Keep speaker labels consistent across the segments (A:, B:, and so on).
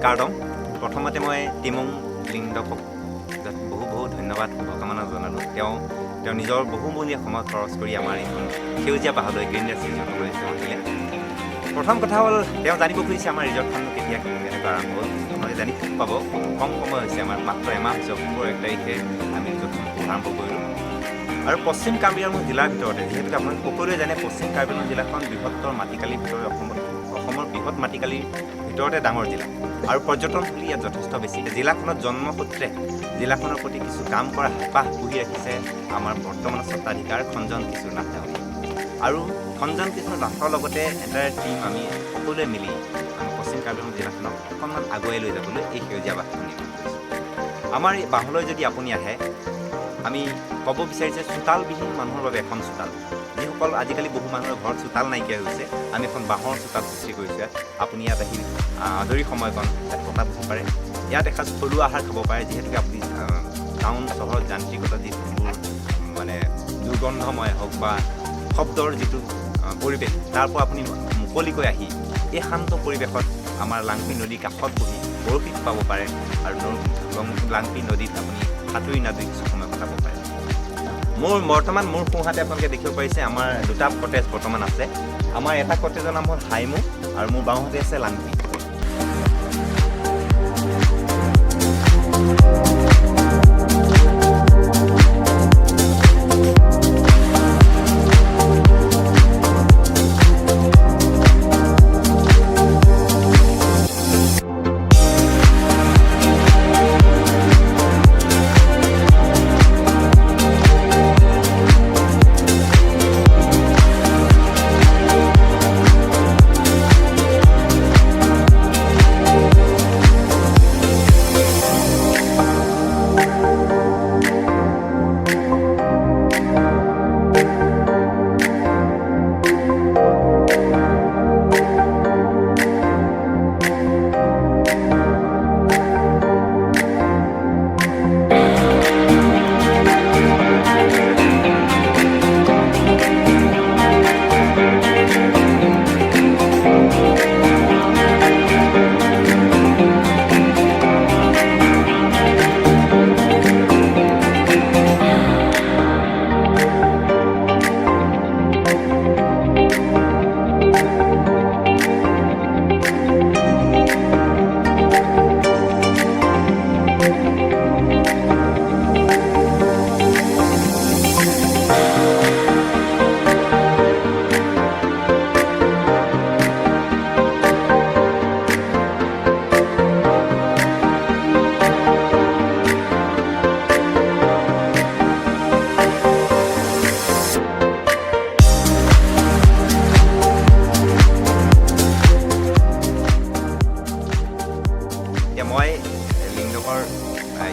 A: কাৰ্ডং প্ৰথমতে মই টিমুং লিংডকক বহু ধন্যবাদ ভগৱানক জনালোঁ তেওঁ নিজৰ বহুমূলীয়া সময় খৰচ কৰি আমাৰ এইখন সেউজীয়া পাহাৰলৈ গ্ৰীণ ৰিজৰ্টলৈ তেওঁ আহিলে প্ৰথম কথা হ'ল তেওঁ জানিব খুজিছে আমাৰ ৰিজৰ্টখন কেতিয়া কেনেকুৱা আৰম্ভ হ'ল আপোনালোকে জানি পাব কম সময় হৈছে আমাৰ মাত্ৰ এমাহ হৈছে অক্টোবৰ 1 তাৰিখে আমি ৰিজৰ্টখন আৰম্ভ কৰিলোঁ আৰু পশ্চিম কাৰ্বি আংলং জিলাৰ ভিতৰতে যিহেতুকে আপোনালোকে সকলোৱে জানে পশ্চিম কাৰ্বি আংলং জিলাখন বৃহত্তৰ মাটিকালিৰ ভিতৰত অসমৰ বৃহৎ মাটিকালিৰ ভিতৰতে ডাঙৰ জিলা আৰু পৰ্যটনস্থলী ইয়াত যথেষ্ট বেছি জিলাখনত জন্মসূত্ৰে জিলাখনৰ প্ৰতি কিছু কাম কৰা হেঁপাহ পুহি ৰাখিছে আমাৰ বৰ্তমানৰ স্বত্বাধিকাৰ খঞ্জন কিশোৰ নাথ ডাঙৰীয়া আৰু খঞ্জন কিশোৰ নাথৰ লগতে এটা টীম আমি সকলোৱে মিলি আমি পশ্চিম কাৰ্বি আংলং জিলাখনক অকণমান আগুৱাই লৈ যাবলৈ এই সেউজীয়া বাসখন নিৰ্মাণ কৰিছোঁ আমাৰ এই বাহলৈ যদি আপুনি আহে আমি ক'ব বিচাৰিছে চোতালবিহীন মানুহৰ বাবে এখন চোতাল যিসকল আজিকালি বহু মানুহৰ ঘৰত চোতাল নাইকিয়া হৈছে আমি এখন বাঁহৰ চোতাল সৃষ্টি কৰিছোঁ আপুনি ইয়াত আহি আজৰি সময়কণ ইয়াত কটাব পাৰে ইয়াত এসাঁজ থলুৱা আহাৰ খাব পাৰে যিহেতুকে আপুনি টাউন চহৰত যান্ত্ৰিকতা যিবোৰ মানে দুৰ্গন্ধময় হওক বা শব্দৰ যিটো পৰিৱেশ তাৰ পৰা আপুনি মুকলিকৈ আহি এই শান্ত পৰিৱেশত আমাৰ লাংপি নদীৰ কাষত বহি বৰশীত পাব পাৰে আৰু লাংপি নদীত আপুনি সাঁতুৰি নাদুৰি কিছু সময় কটাব পাৰে বৰ্তমান মোৰ সোঁহাতে আপোনালোকে দেখিব পাৰিছে আমাৰ দুটা কটেজ বৰ্তমান আছে আমাৰ এটা কটেজৰ নাম হ'ল হাইমু আৰু মোৰ বাওঁহাতে আছে লাংপি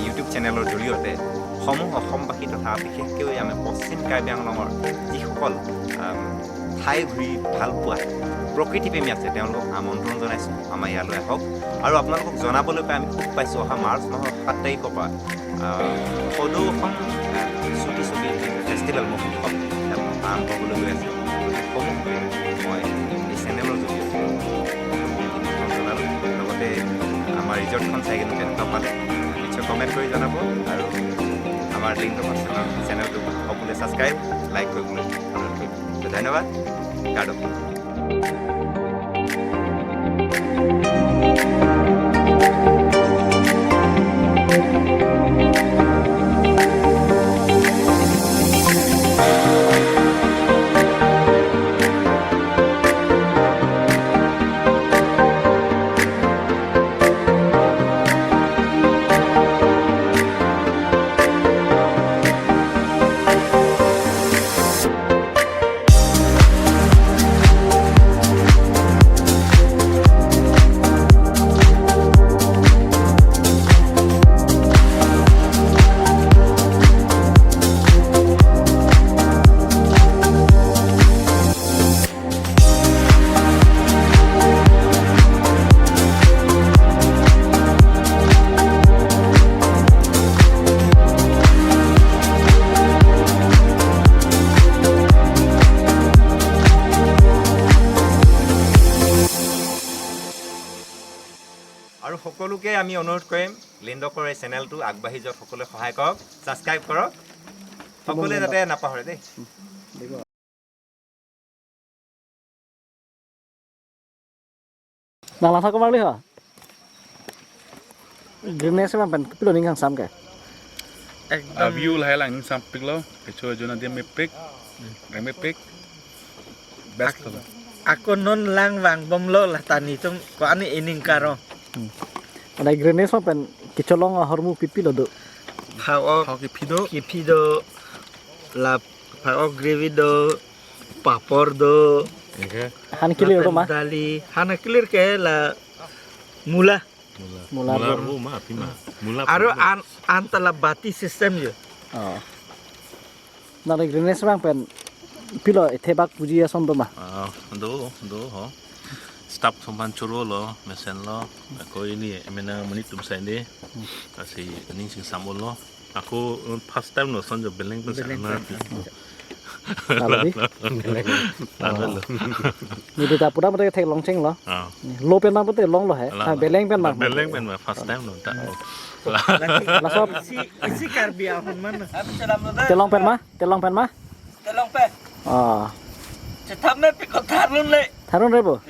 A: ইউটিউব চেনেলৰ জৰিয়তে সমূহ অসমবাসী তথা বিশেষকৈ আমি পশ্চিম কাৰ্বি আংলঙৰ যিসকল ঠাই ঘূৰি ভাল পোৱা প্ৰকৃতিপ্ৰেমী আছে তেওঁলোকক আমন্ত্ৰণ জনাইছোঁ আমাৰ ইয়ালৈ আহক আৰু আপোনালোকক জনাবলৈ পাই আমি খুব পাইছোঁ অহা মাৰ্চ মাহৰ 7 তাৰিখৰ পৰা সদৌ অসম চুটি ছবি ফেষ্টিভেল মহোৎসৱ আৰম্ভ হ'বলৈ গৈ আছে সমূহকে মই এই চেনেলৰ জৰিয়তে আমন্ত্ৰণ জনালোঁ লগতে আমাৰ ৰিজৰ্টখন চাই কিনে কেনেকুৱা পালে নিশ্চয় কমেণ্ট কৰি জনাব আৰু আমাৰ লিংকখন চেনেলটো সকলোৱে ছাবস্ক্ৰাইব লাইক কৰিবলৈ অনুৰোধ কৰিম ধন্যবাদ কাৰ্ডক সকলোকে আমি অনুৰোধ কৰিম লিণ্ডকৰ এই চেনেলটো আগবাঢ়ি যোৱাত সকলোৱে সহায় কৰক ছাবস্ক্ৰাইব কৰক সকলোৱে যাতে নাপাহৰে দেই
B: Nala thak kemana lihat? Greenhouse mana pen? Pilih nih kang sam ke?
C: View lah lang samping lo, kecuali zona dia mepek, mepek, best lah.
D: Aku non lang wang bom lo lah tani tu ko ani ining karo.
B: Ada greenhouse mana pen? Kecolong hormu pipi lo do.
D: Phao kipido la phao gravy do papor do
B: Han clear do mah?
D: dali hana clear ke la mula
B: Mula.
C: Mula.
D: aro antala bati system je.
B: Oh. Nala greenhouse mana pen? Pilih tebak puji ya som do mah?
E: Do ho. Stop sampan churo lo, mesen lo. Aku ini emena menit tum saya ni. Kasih kening sing sambol lo. Aku first time lo sonjo beleng pun sana.
B: Kalau di?
E: Ada lo.
B: Ni di dapur apa teh long ceng lo? Lo pen mana pun long lo he? Beleng pen mah?
E: Beleng pen mah first time lo tak.
B: Lasop.
D: Isi Karbi Anglong mana?
B: Telong pen mah? Telong pen mah?
D: Telong pe.
B: Ah.
D: Cetame pe ko tarun le.
B: Tharun rebo?